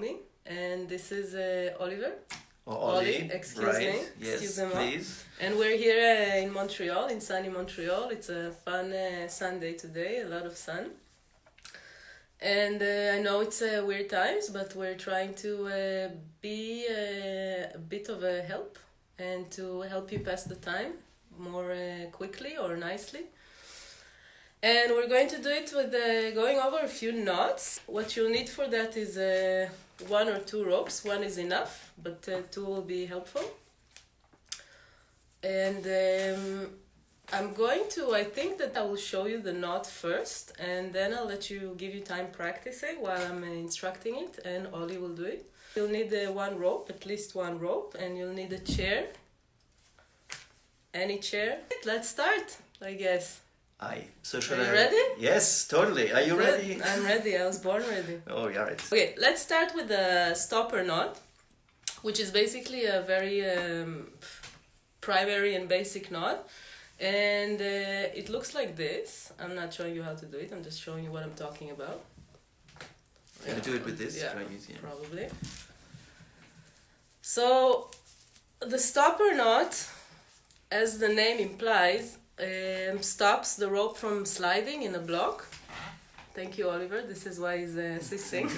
me. And this is Oliver. Olli, excuse right? me. Yes, Excuse me. please. And we're here in Montreal, in sunny Montreal. It's a fun Sunday today, a lot of sun. And I know it's weird times, but we're trying to be a bit of a help and to help you pass the time more quickly or nicely. And we're going to do it with going over a few knots. What you'll need for that is 1 or 2 ropes. 1 is enough, but 2 will be helpful. And I think that I will show you the knot first, and then I'll give you time practicing while I'm instructing it, and Olli will do it. You'll need 1 rope, at least 1 rope, and you'll need a chair. Any chair. Let's start, I guess. Aye. So Are should you I? ready? Yes, totally. Are you ready? I'm ready. I was born ready. Oh, yeah, right. Okay, let's start with the stopper knot, which is basically a very primary and basic knot. And it looks like this. I'm not showing you how to do it. I'm just showing you what I'm talking about. Can I do it with this? Yeah, Try easier. probably. So, the stopper knot, as the name implies, stops the rope from sliding in a block. Thank you, Oliver. This is why he's assisting.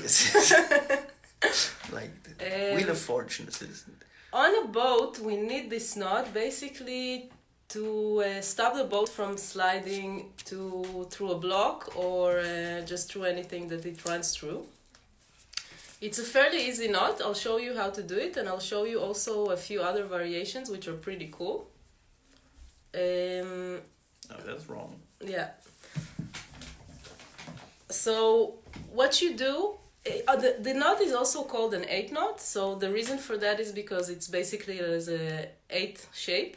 Like the Wheel of Fortune assistant. On a boat, we need this knot basically to stop the boat from sliding through a block or just through anything that it runs through. It's a fairly easy knot. I'll show you how to do it, and I'll show you also a few other variations which are pretty cool. Oh, that's wrong. Yeah. So what you do, the knot is also called an 8 knot. So the reason for that is because it's basically as a 8 shape.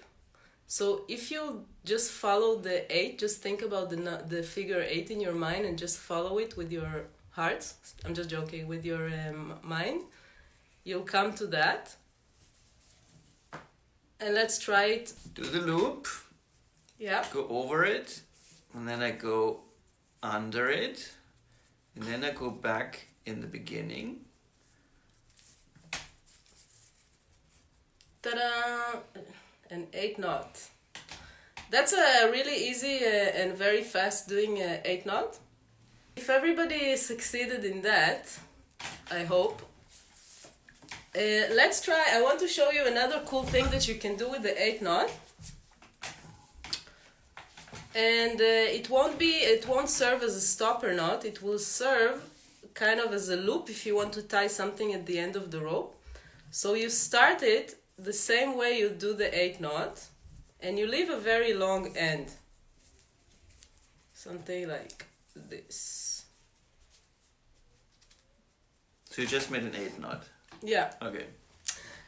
So if you just follow the 8, just think about the figure 8 in your mind and just follow it with your heart. I'm just joking, with your mind. You'll come to that. And let's try it. Do the loop. Yeah. Go over it. And then I go under it. And then I go back in the beginning. Ta-da! An 8 knot. That's a really easy and very fast doing 8 knot. If everybody succeeded in that, I hope. Let's try. I want to show you another cool thing that you can do with the 8 knot. And it won't serve as a stopper knot. It will serve kind of as a loop if you want to tie something at the end of the rope. So you start it the same way you do the 8 knot, and you leave a very long end. Something like this. So you just made an 8 knot. Yeah. Okay.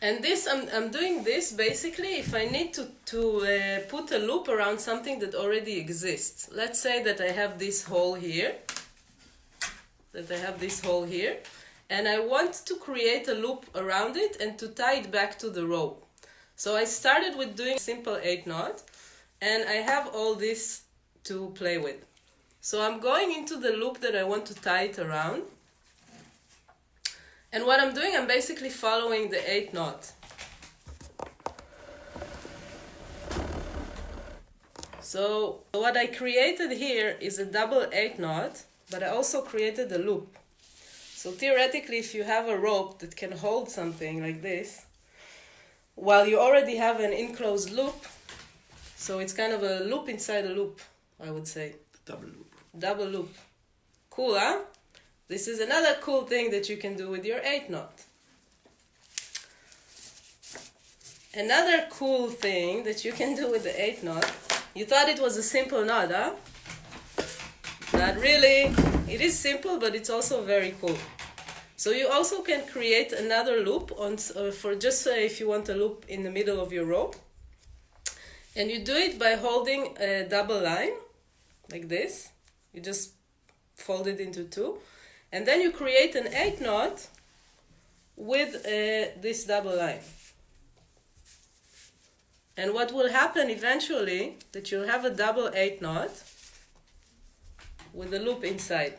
And this, I'm doing this basically if I need to put a loop around something that already exists. Let's say that I have this hole here. And I want to create a loop around it and to tie it back to the rope. So I started with doing a simple 8 knot, and I have all this to play with. So I'm going into the loop that I want to tie it around. And what I'm doing, I'm basically following the 8 knot. So what I created here is a double 8 knot, but I also created a loop. So theoretically, if you have a rope that can hold something like this, while you already have an enclosed loop, so it's kind of a loop inside a loop, I would say. Double loop. Double loop. Cool, huh? This is another cool thing that you can do with your 8 knot. Another cool thing that you can do with the 8 knot, you thought it was a simple knot, huh? Not really. It is simple, but it's also very cool. So you also can create another loop for just if you want a loop in the middle of your rope. And you do it by holding a double line, like this. You just fold it into 2. And then you create an 8 knot with this double line. And what will happen eventually, that you'll have a double 8 knot with a loop inside.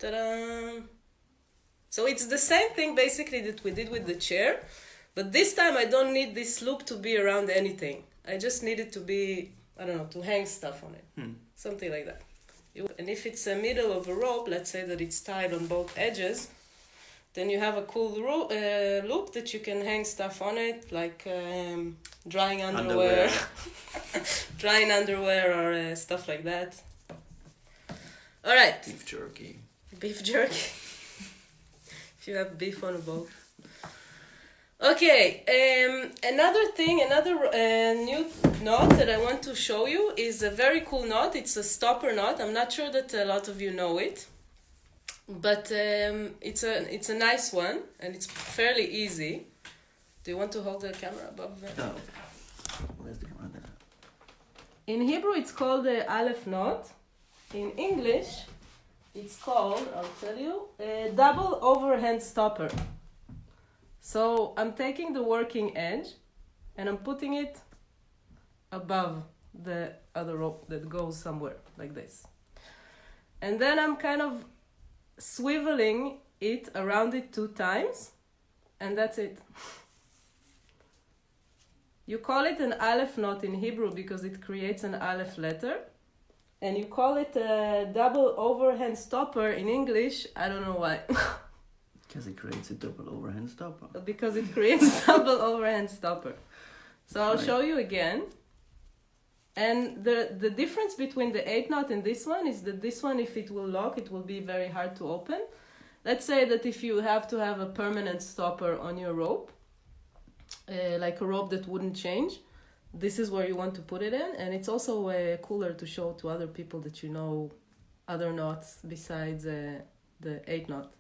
Ta-da! So it's the same thing basically that we did with the chair, but this time I don't need this loop to be around anything. I just need it to be, I don't know, to hang stuff on it. Something like that. And if it's a middle of a rope, let's say that it's tied on both edges, then you have a cool loop that you can hang stuff on it, like drying underwear. Drying underwear or stuff like that. All right. Beef jerky. Beef jerky. If you have beef on a boat. Okay, another new knot that I want to show you is a very cool knot. It's a stopper knot. I'm not sure that a lot of you know it, but it's a nice one and it's fairly easy. Do you want to hold the camera above that? No. Where's the camera there? In Hebrew, it's called the Aleph knot. In English, it's called, I'll tell you, a double overhand stopper. So I'm taking the working edge and I'm putting it above the other rope that goes somewhere like this. And then I'm kind of swiveling it around it 2 times and that's it. You call it an Aleph knot in Hebrew because it creates an Aleph letter. And you call it a double overhand stopper in English. I don't know why. Because it creates a double overhand stopper. Because it creates a double overhand stopper. So I'll show you again. And the difference between the 8 knot and this one is that this one, if it will lock, it will be very hard to open. Let's say that if you have to have a permanent stopper on your rope, like a rope that wouldn't change, this is where you want to put it in. And it's also cooler to show to other people that you know other knots besides the 8 knot.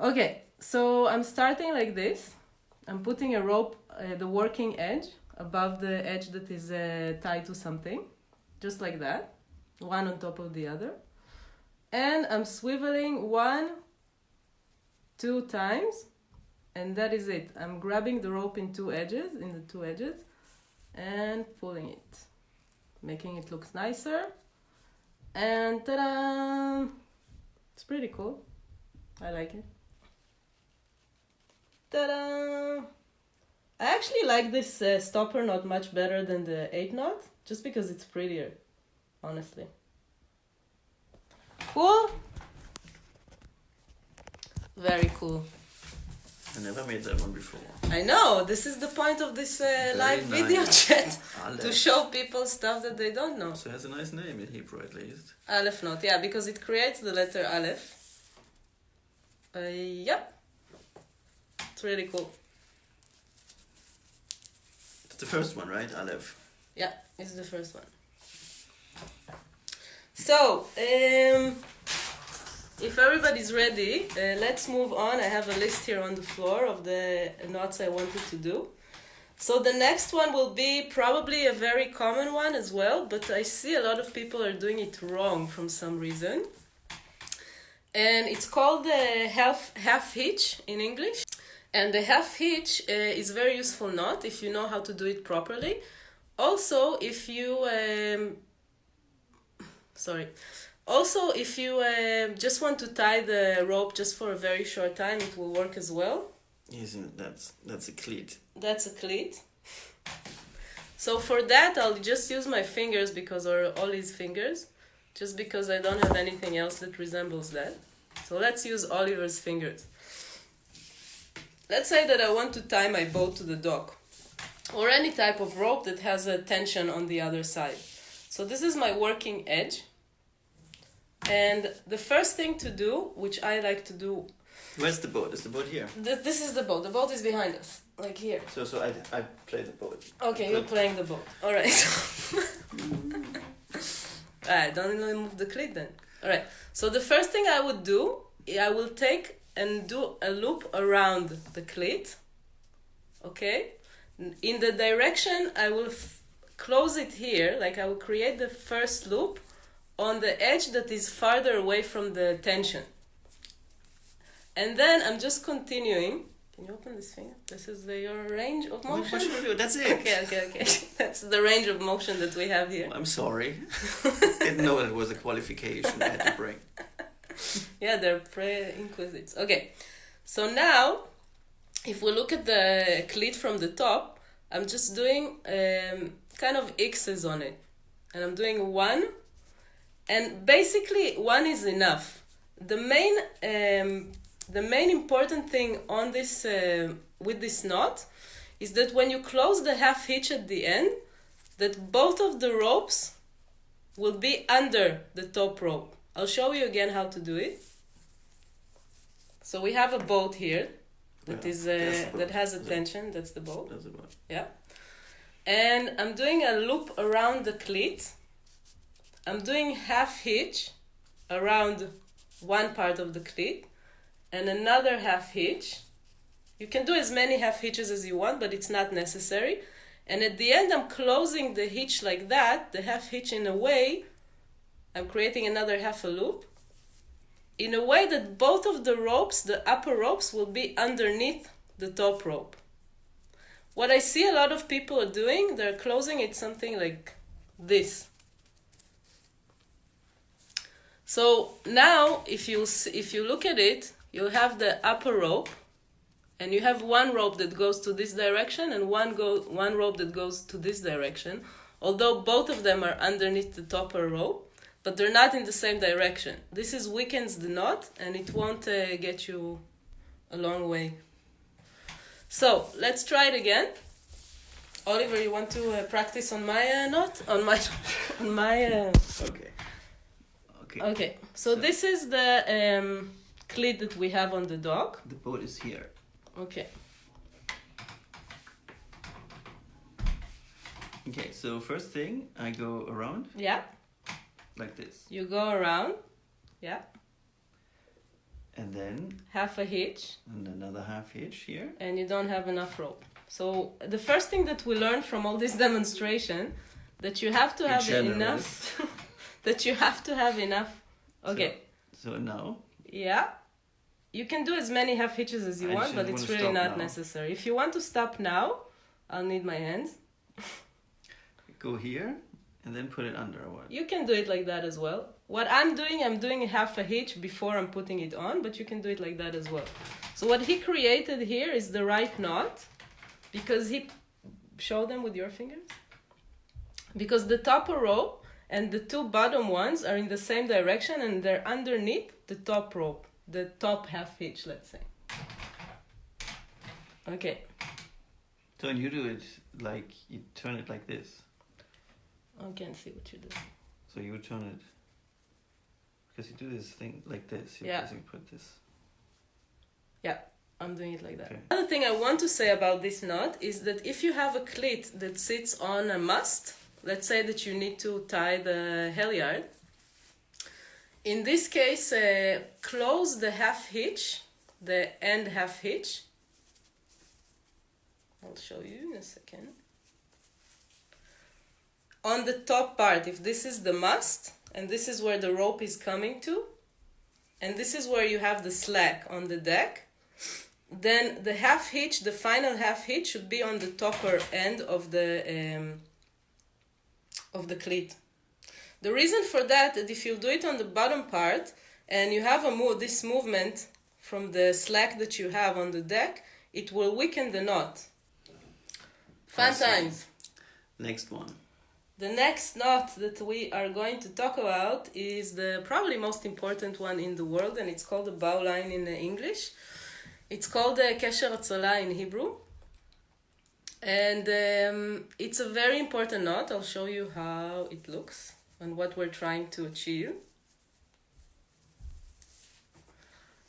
Okay, so I'm starting like this. I'm putting a rope, the working edge, above the edge that is tied to something. Just like that. One on top of the other. And I'm swiveling 1, 2 times. And that is it. I'm grabbing the rope in the 2 edges. And pulling it. Making it look nicer. And ta-da! It's pretty cool. I like it. Ta-da! I actually like this stopper knot much better than the 8 knot, just because it's prettier, honestly. Cool? Very cool. I never made that one before. I know, this is the point of this live video chat, Aleph. to show people stuff that they don't know. So it has a nice name in Hebrew at least. Aleph knot, yeah, because it creates the letter Aleph. Yep. It's really cool. It's the first one, right? Aleph. Yeah, it's the first one. So, if everybody's ready, let's move on. I have a list here on the floor of the knots I wanted to do. So the next one will be probably a very common one as well, but I see a lot of people are doing it wrong from some reason. And it's called the half hitch in English. And the half hitch is a very useful knot if you know how to do it properly. Also, if you just want to tie the rope just for a very short time, it will work as well. Isn't that's a cleat. That's a cleat. So for that, I'll just use my fingers or Olli's fingers, just because I don't have anything else that resembles that. So let's use Oliver's fingers. Let's say that I want to tie my boat to the dock, or any type of rope that has a tension on the other side. So this is my working edge. And the first thing to do, which I like to do... Where's the boat? Is the boat here? This is the boat. The boat is behind us, like here. So I play the boat. Okay, you're playing the boat. All right. Alright, don't move the cleat then. Alright, so the first thing I would do, I will take and do a loop around the cleat. Okay? In the direction, I will close it here, like I will create the first loop on the edge that is farther away from the tension. And then I'm just continuing. Can you open this finger? This is your range of motion? What should we do? That's it. Okay. That's the range of motion that we have here. I'm sorry. Didn't know it was a qualification I had to bring. Yeah, they're pre-inquisites. Okay, so now, if we look at the cleat from the top, I'm just doing kind of X's on it. And I'm doing 1. And basically, 1 is enough. The main important thing on this with this knot is that when you close the half hitch at the end, that both of the ropes will be under the top rope. I'll show you again how to do it. So we have a boat here that that has a tension. That's the boat. That's the boat. Yeah. And I'm doing a loop around the cleat. I'm doing half hitch around one part of the cleat and another half hitch. You can do as many half hitches as you want, but it's not necessary. And at the end, I'm closing the hitch like that, the half hitch in a way, I'm creating another half a loop, in a way that both of the ropes, the upper ropes, will be underneath the top rope. What I see a lot of people are doing, they're closing it something like this. So now, if you look at it, you'll have the upper rope, and you have one rope that goes to this direction and one rope that goes to this direction, although both of them are underneath the topper rope, but they're not in the same direction. This weakens the knot, and it won't get you a long way. So let's try it again. Oliver, you want to practice on my knot? On my. Okay. So this is the cleat that we have on the dog. The boat is here. Okay. Okay, so first thing, I go around. Yeah. Like this. You go around. Yeah. And then half a hitch. And another half hitch here. And you don't have enough rope. So the first thing that we learned from all this demonstration, that you have to have enough. That you have to have enough. Okay. So now. Yeah. You can do as many half hitches as you want, but it's really not necessary. If you want to stop now, I'll need my hands. Go here and then put it under or what? You can do it like that as well. What I'm doing half a hitch before I'm putting it on, but you can do it like that as well. So what he created here is the right knot, because he... Show them with your fingers. Because the topper rope and the two bottom ones are in the same direction and they're underneath the top rope. The top half hitch, let's say. Okay. So when you do it, like, you turn it like this. I can't see what you do. So you turn it, because you do this thing like this. You basically put this. Yeah, I'm doing it like that. Okay. Another thing I want to say about this knot is that if you have a cleat that sits on a mast, let's say that you need to tie the halyard, in this case, close the half hitch, the end half hitch. I'll show you in a second. On the top part, if this is the mast, and this is where the rope is coming to, and this is where you have the slack on the deck, then the half hitch, the final half hitch, should be on the topper end of the cleat. The reason for that is if you do it on the bottom part and you have this movement from the slack that you have on the deck, it will weaken the knot. Fun times. Next one. The next knot that we are going to talk about is the probably most important one in the world, and it's called the Bowline in English. It's called the Kesher Hatzalah in Hebrew. And it's a very important knot. I'll show you how it looks and what we're trying to achieve.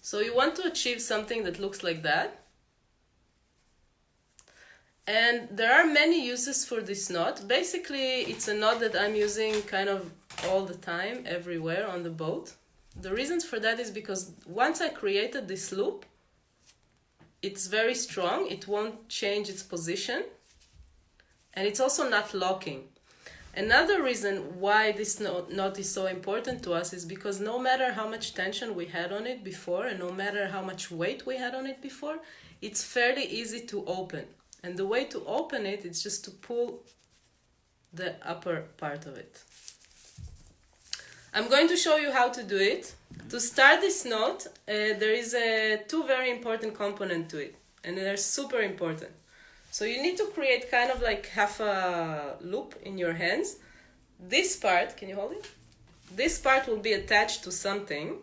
So you want to achieve something that looks like that. And there are many uses for this knot. Basically, it's a knot that I'm using kind of all the time, everywhere on the boat. The reasons for that is because once I created this loop, it's very strong, it won't change its position, and it's also not locking. Another reason why this knot is so important to us is because no matter how much tension we had on it before, and no matter how much weight we had on it before, it's fairly easy to open. And the way to open it is just to pull the upper part of it. I'm going to show you how to do it. To start this knot, there is two very important components to it, and they're super important. So you need to create kind of like half a loop in your hands. This part, can you hold it? This part will be attached to something,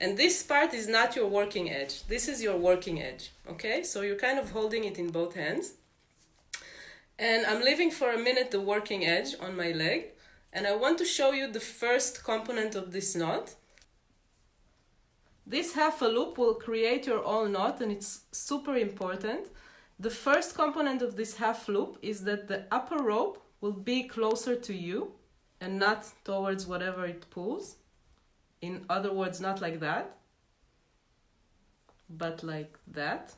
and this part is not your working edge. This is your working edge, okay? So you're kind of holding it in both hands. And I'm leaving for a minute the working edge on my leg, and I want to show you the first component of this knot. This half a loop will create your own knot, and it's super important. The first component of this half loop is that the upper rope will be closer to you and not towards whatever it pulls. In other words, not like that, but like that.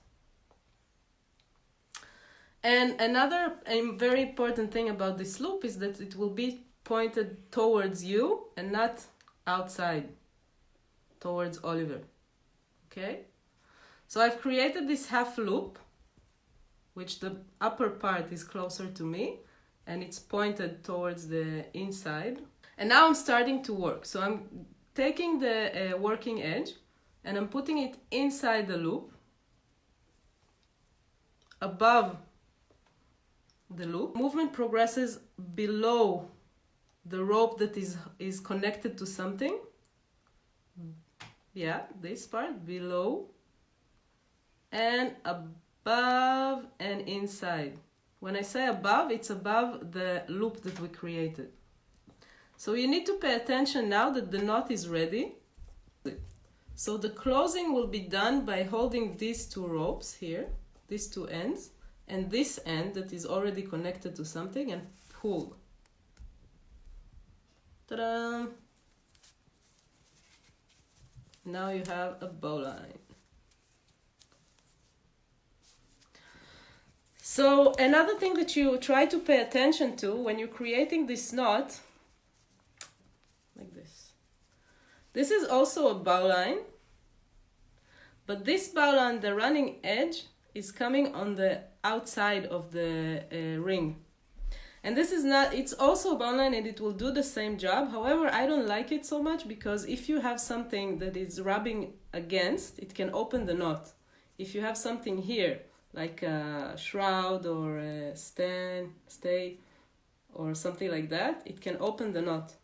And another very important thing about this loop is that it will be pointed towards you and not outside, towards Oliver. Okay? So I've created this half loop, which the upper part is closer to me, and it's pointed towards the inside. And now I'm starting to work. So I'm taking the working edge, and I'm putting it inside the loop, above the loop. Movement progresses below the rope that is connected to something. Yeah, this part, below, and above and inside. When I say above, it's above the loop that we created. So you need to pay attention now that the knot is ready. So the closing will be done by holding these two ropes here, these two ends, and this end that is already connected to something, and pull. Ta-da! Now you have a bowline. So another thing that you try to pay attention to when you're creating this knot, like this. This is also a bowline, but this bowline, the running edge, is coming on the outside of the ring. And this is not, it's also a bowline and it will do the same job. However, I don't like it so much because if you have something that is rubbing against, it can open the knot. If you have something here, like a shroud or a stay or something like that, it can open the knot.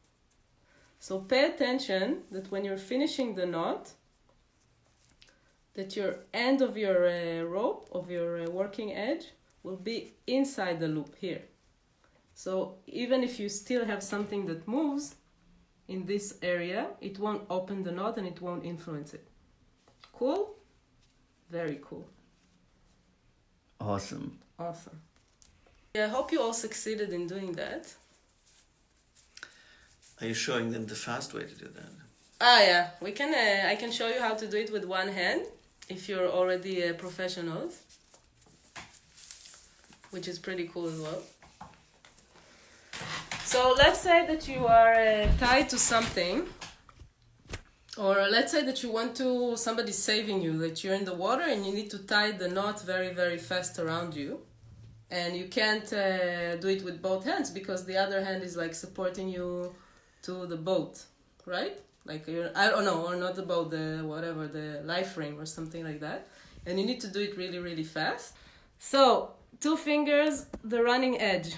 So pay attention that when you're finishing the knot, that your end of your rope, of your working edge, will be inside the loop here. So even if you still have something that moves in this area, it won't open the knot and it won't influence it. Cool? Very cool. Awesome. Awesome. Yeah, I hope you all succeeded in doing that. Are you showing them the fast way to do that? Ah, yeah. We can. I can show you how to do it with one hand if you're already professionals, which is pretty cool as well. So let's say that you are tied to something, or let's say that you want to, somebody's saving you, that you're in the water and you need to tie the knot very, very fast around you. And you can't do it with both hands because the other hand is like supporting you to the boat, right? Like, I don't know, or not the boat, the life ring or something like that. And you need to do it really, really fast. So, 2 fingers, the running edge.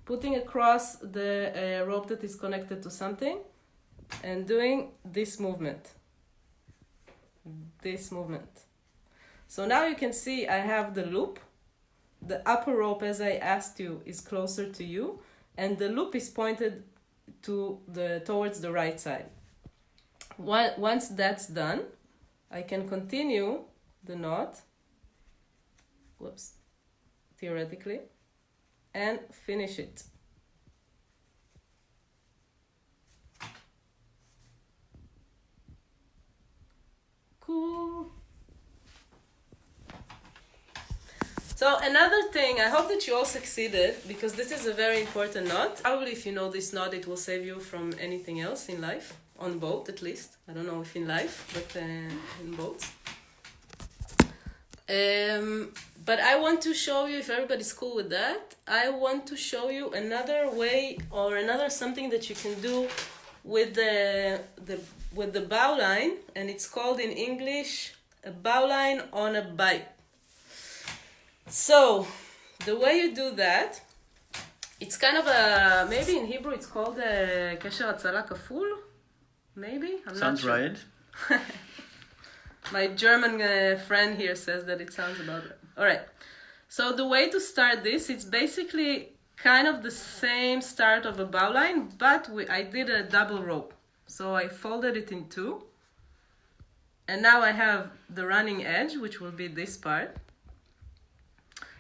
Putting across the rope that is connected to something and doing this movement. This movement. So now you can see I have the loop. The upper rope, as I asked you, is closer to you, and the loop is pointed towards the right side. Once that's done, I can continue the knot, theoretically, and finish it. Cool. So another thing, I hope that you all succeeded, because this is a very important knot. Probably if you know this knot, it will save you from anything else in life, on boat at least. I don't know if in life, but in boats. But I want to show you, if everybody's cool with that, I want to show you another way or another something that you can do with the bowline, and it's called in English a bowline on a bight. So the way you do that, it's kind of a, maybe in Hebrew it's called a קשר הצלה כפול, maybe? I'm Sounds not sure. right. My German friend here says that it sounds about right. Alright, so the way to start this, it's basically kind of the same start of a bowline, but I did a double rope. So I folded it in two, and now I have the running edge, which will be this part,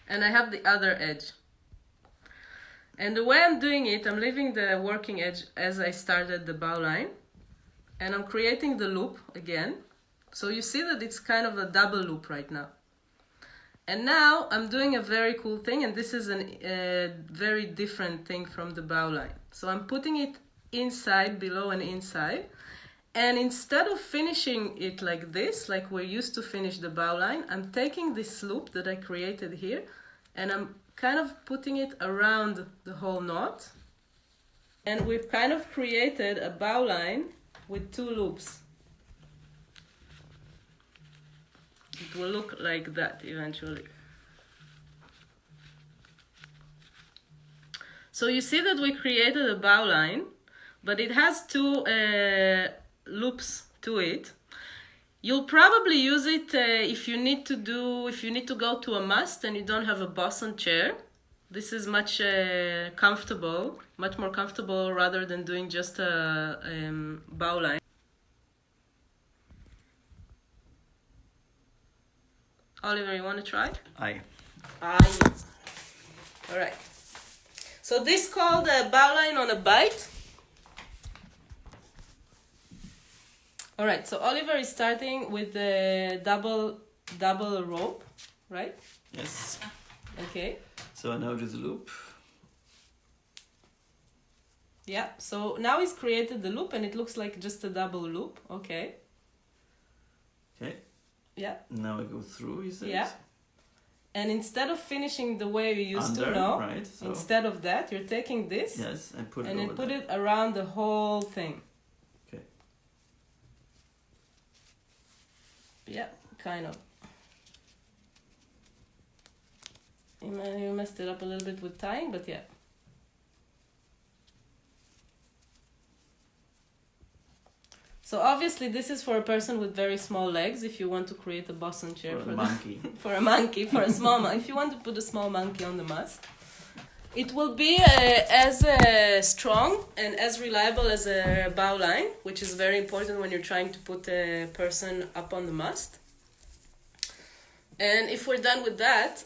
and I have the other edge. And the way I'm doing it, I'm leaving the working edge as I started the bowline, and I'm creating the loop again. So you see that it's kind of a double loop right now. And now I'm doing a very cool thing, and this is a very different thing from the bowline. So I'm putting it inside, below and inside, and instead of finishing it like this, like we're used to finish the bowline, I'm taking this loop that I created here, and I'm kind of putting it around the whole knot. And we've kind of created a bowline with two loops. It will look like that eventually. So you see that we created a bowline, but it has two loops to it. You'll probably use it if you need to go to a mast and you don't have a boson chair. This is much more comfortable rather than doing just a bowline. Oliver, you want to try? Aye. Aye. All right. So this is called a bowline on a bight. All right. So Oliver is starting with the double rope, right? Yes. Okay. So I now do the loop. Yeah. So now he's created the loop, and it looks like just a double loop. Okay. Okay. Yeah. Now I go through, he says. Yeah. And instead of finishing the way you used to know, right, so instead of that, you're taking this, yes, and put it around the whole thing. Okay. Yeah, kind of. You messed it up a little bit with tying, but yeah. So obviously this is for a person with very small legs if you want to create a boson chair for a monkey. For a monkey, for a small monkey. If you want to put a small monkey on the mast. It will be as strong and as reliable as a bowline, which is very important when you're trying to put a person up on the mast. And if we're done with that,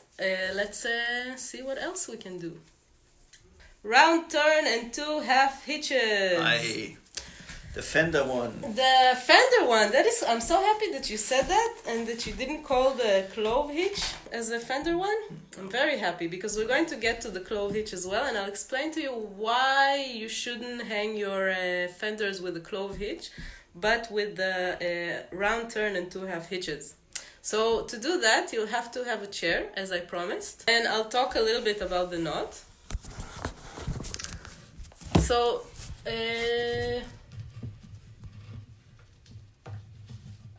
let's see what else we can do. Round turn and 2 half hitches. Aye. The fender one. The fender one. I'm so happy that you said that and that you didn't call the clove hitch as a fender one. I'm very happy because we're going to get to the clove hitch as well, and I'll explain to you why you shouldn't hang your fenders with the clove hitch, but with the round turn and 2 half hitches. So to do that, you'll have to have a chair, as I promised, and I'll talk a little bit about the knot. So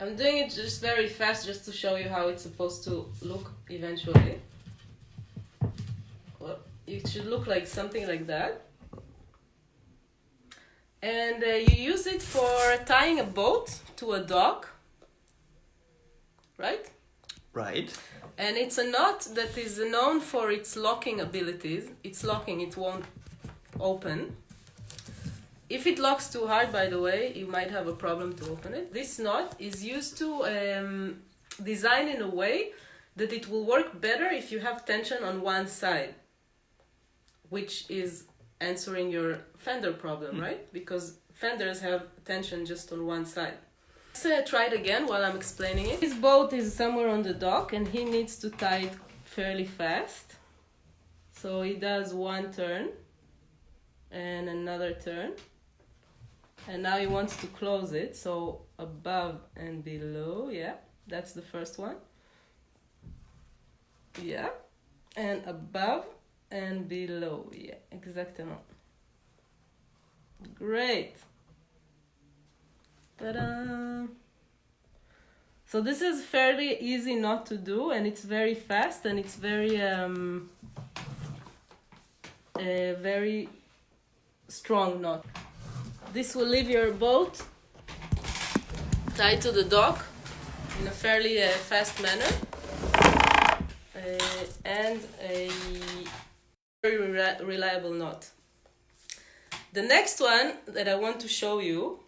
I'm doing it just very fast just to show you how it's supposed to look eventually. Well, it should look like something like that. And you use it for tying a boat to a dock, right? Right. And it's a knot that is known for its locking abilities. It's locking, it won't open. If it locks too hard, by the way, you might have a problem to open it. This knot is used to design in a way that it will work better if you have tension on one side, which is answering your fender problem, right? Because fenders have tension just on one side. Let's try it again while I'm explaining it. His boat is somewhere on the dock and he needs to tie it fairly fast. So he does one turn and another turn. And now he wants to close it, so above and below, yeah, that's the first one. Yeah, and above and below, yeah, exactement. Great. Ta-da! So this is fairly easy knot to do, and it's very fast, and it's very very strong knot. This will leave your boat tied to the dock in a fairly fast manner, and a very reliable knot. The next one that I want to show you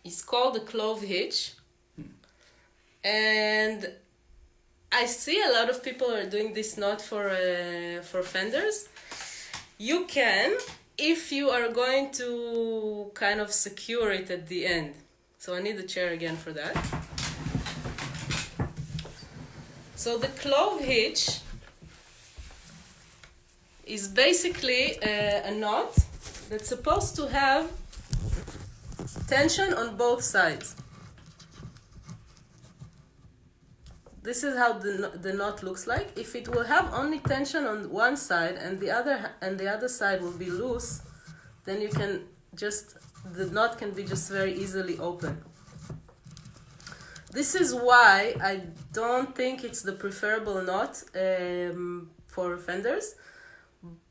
is called the clove hitch. And I see a lot of people are doing this knot for fenders. You can, if you are going to kind of secure it at the end. So I need the chair again for that. So the clove hitch is basically a knot that's supposed to have tension on both sides. This is how the knot looks like. If it will have only tension on one side and the other side will be loose, then you can just, the knot can be just very easily open. This is why I don't think it's the preferable knot for fenders.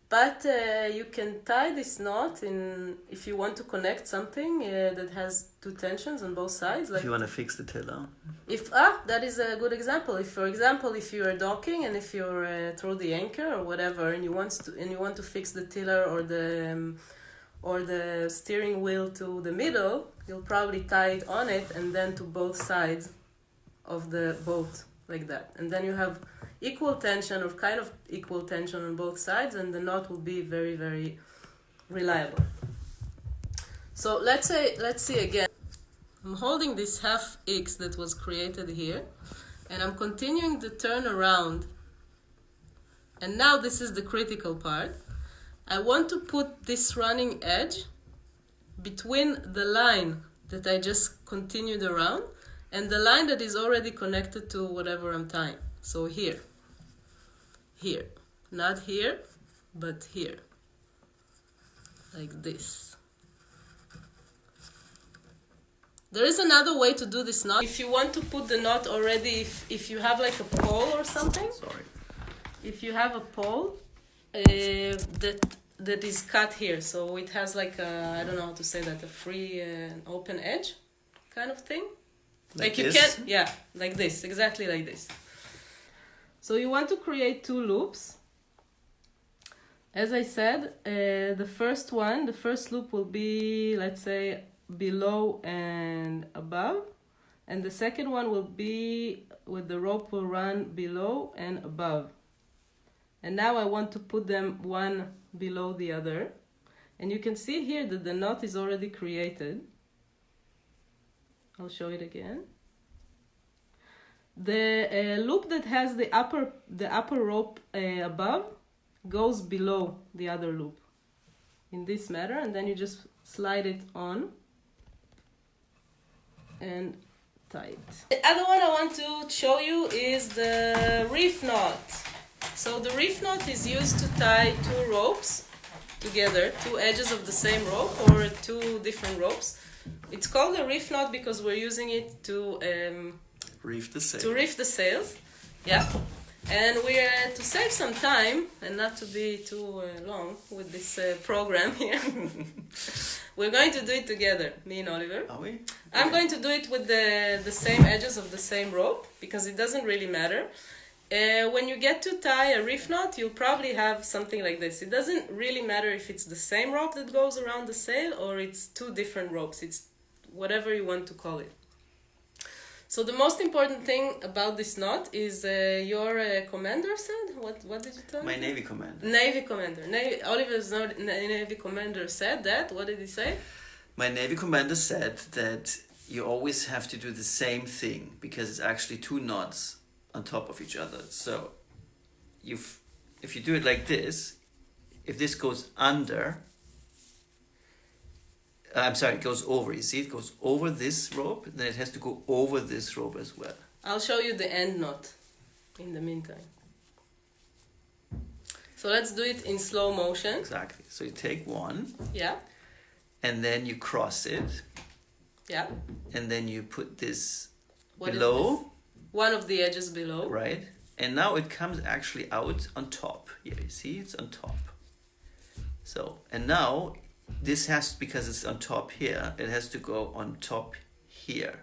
But you can tie this knot in if you want to connect something that has two tensions on both sides. Like if you want to fix the tiller. That is a good example. If, for example, if you are docking and if you're through the anchor or whatever, and you want to fix the tiller or the steering wheel to the middle, you'll probably tie it on it and then to both sides of the boat like that, and then you have equal tension or kind of equal tension on both sides, and the knot will be very, very reliable. So let's see again. I'm holding this half X that was created here, and I'm continuing to turn around. And now this is the critical part. I want to put this running edge between the line that I just continued around and the line that is already connected to whatever I'm tying. So here. Here, not here, but here, like this. There is another way to do this knot. If you want to put the knot already, if you have like a pole or something. Sorry. If you have a pole that is cut here, so it has like a, I don't know how to say that, a free open edge kind of thing. Like you can, yeah, like this, exactly like this. So you want to create two loops. As I said, the first loop will be, let's say, below and above. And the second one will be with the rope will run below and above. And now I want to put them one below the other. And you can see here that the knot is already created. I'll show it again. The loop that has the upper rope above goes below the other loop in this manner, and then you just slide it on and tie it. The other one I want to show you is the reef knot. So the reef knot is used to tie two ropes together, two edges of the same rope or two different ropes. It's called a reef knot because we're using it to reef the sail. To reef the sails, yeah. And we're to save some time and not to be too long with this program here. We're going to do it together, me and Oliver. Are we? I'm going to do it with the same edges of the same rope because it doesn't really matter. When you get to tie a reef knot, you'll probably have something like this. It doesn't really matter if it's the same rope that goes around the sail or it's two different ropes. It's whatever you want to call it. So the most important thing about this knot is your commander said. What did you tell me? My Navy commander. Navy commander. Oliver's Navy commander said that. What did he say? My Navy commander said that you always have to do the same thing because it's actually two knots on top of each other. So if you do it like this, if this goes under, it goes over. You see, it goes over this rope, then it has to go over this rope as well. I'll show you the end knot in the meantime. So let's do it in slow motion. Exactly. So you take one. Yeah. And then you cross it. Yeah. And then you put this What is below. this? One of the edges below. Right. And now it comes actually out on top. Here, you see, it's on top. So, and now this has, because it's on top here, it has to go on top here.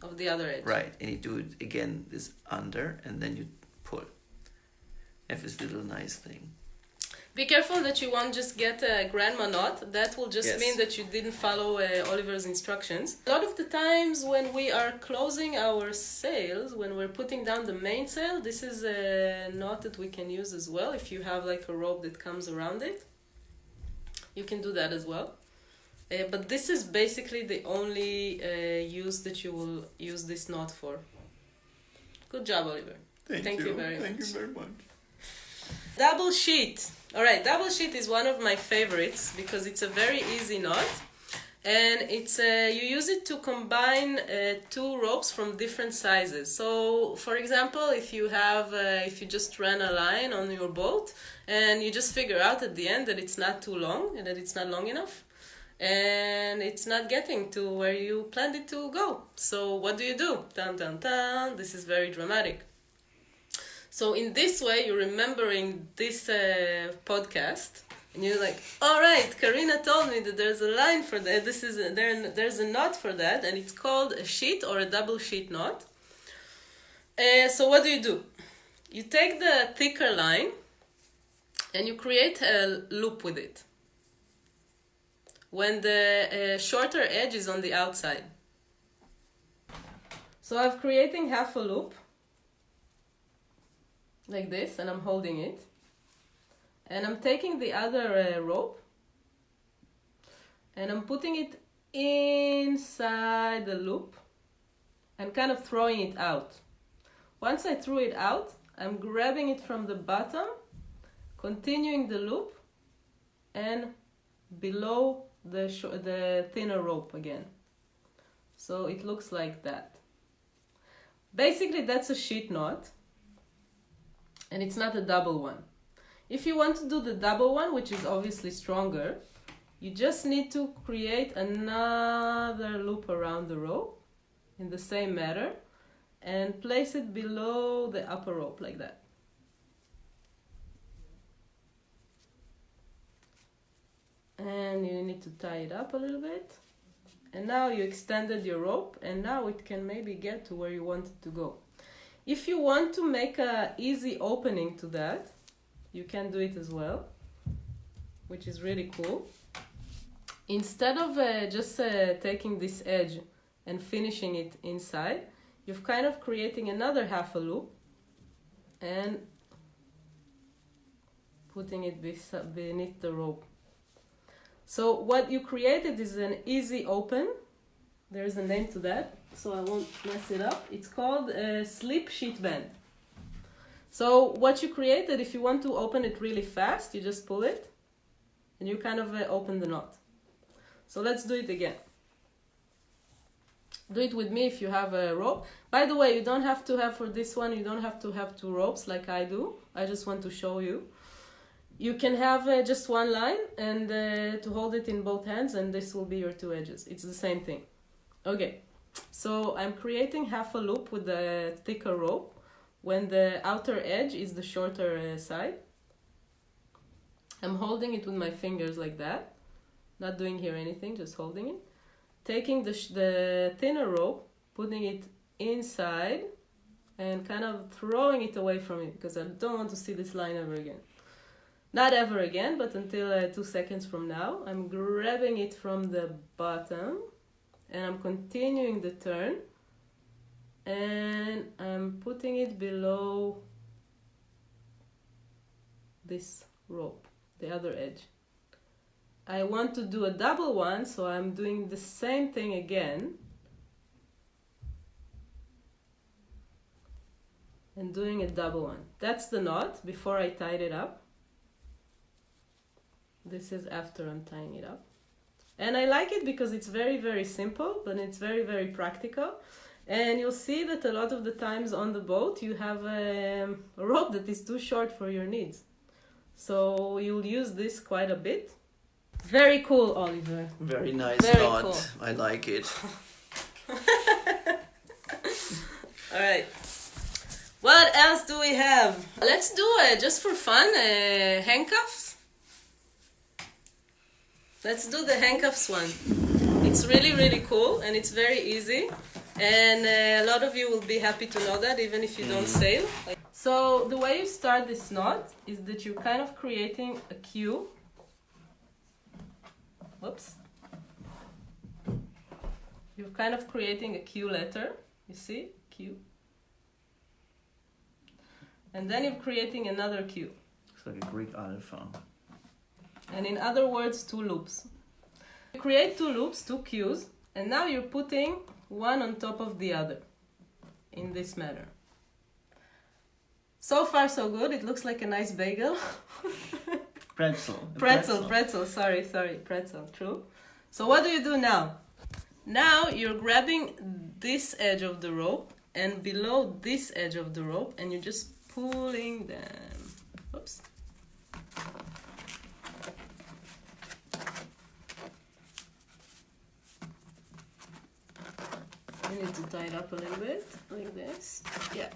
Of the other edge. Right. And you do it again, this under, and then you pull. Have this little nice thing. Be careful that you won't just get a grandma knot. That will just mean that you didn't follow Oliver's instructions. A lot of the times when we are closing our sails, when we're putting down the mainsail, this is a knot that we can use as well. If you have like a rope that comes around it, you can do that as well. But this is basically the only use that you will use this knot for. Good job, Oliver. Thank you very much. Thank you very much. Double sheet. Alright, double sheet is one of my favorites because it's a very easy knot, and it's you use it to combine two ropes from different sizes. So for example, if you just ran a line on your boat and you just figure out at the end that it's not too long and that it's not long enough and it's not getting to where you planned it to go. So what do? Dun dun dun. This is very dramatic. So in this way, you're remembering this podcast, and you're like, all right, Karina told me that there's a line for that. There's a knot for that, and it's called a sheet or a double sheet knot. So what do? You take the thicker line, and you create a loop with it. When the shorter edge is on the outside. So I'm creating half a loop. Like this, and I'm holding it, and I'm taking the other rope and I'm putting it inside the loop and kind of throwing it out. Once I threw it out, I'm grabbing it from the bottom, continuing the loop, and below the thinner rope again. So it looks like that. Basically, that's a sheet knot. And it's not a double one. If you want to do the double one, which is obviously stronger, you just need to create another loop around the rope in the same manner and place it below the upper rope like that. And you need to tie it up a little bit. And now you extended your rope, and now it can maybe get to where you want it to go. If you want to make an easy opening to that, you can do it as well, which is really cool. Instead of just taking this edge and finishing it inside, you're kind of creating another half a loop and putting it beneath the rope. So what you created is an easy open. There's a name to that, so I won't mess it up. It's called a slip sheet bend. So what you created, if you want to open it really fast, you just pull it and you kind of open the knot. So let's do it again. Do it with me if you have a rope. By the way, you don't have to have, for this one, you don't have to have two ropes like I do. I just want to show you. You can have just one line and to hold it in both hands, and this will be your two edges. It's the same thing. Okay, so I'm creating half a loop with the thicker rope when the outer edge is the shorter side. I'm holding it with my fingers like that, not doing here anything, just holding it. Taking the thinner rope, putting it inside, and kind of throwing it away from it because I don't want to see this line ever again. Not ever again, but until 2 seconds from now. I'm grabbing it from the bottom and I'm continuing the turn and I'm putting it below this rope, the other edge. I want to do a double one, so I'm doing the same thing again and doing a double one. That's the knot before I tied it up. This is after I'm tying it up. And I like it because it's very, very simple, but it's very, very practical. And you'll see that a lot of the times on the boat, you have a rope that is too short for your needs. So you'll use this quite a bit. Very cool, Oliver. Very nice Very knot. cool. I like it. All right. What else do we have? Let's do it just for fun. Handcuffs. Let's do the handcuffs one. It's really, really cool and it's very easy. And a lot of you will be happy to know that, even if you don't sail. So the way you start this knot is that you're kind of creating a Q. Whoops. You're kind of creating a Q letter. You see? Q. And then you're creating another Q. It's like a Greek alpha. And in other words, 2 loops. You create 2 loops, 2 Qs, and now you're putting one on top of the other in this manner. So far so good. It looks like a nice bagel. Pretzel, sorry, pretzel, true. So what do you do now? Now you're grabbing this edge of the rope and below this edge of the rope and you're just pulling them. Oops. You need to tie it up a little bit, like this. Yeah.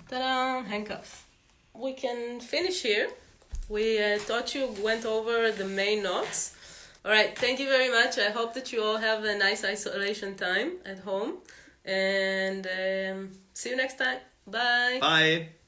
Ta-da! Handcuff. We can finish here. We thought you went over the main knots. Alright, thank you very much. I hope that you all have a nice isolation time at home. And see you next time. Bye. Bye.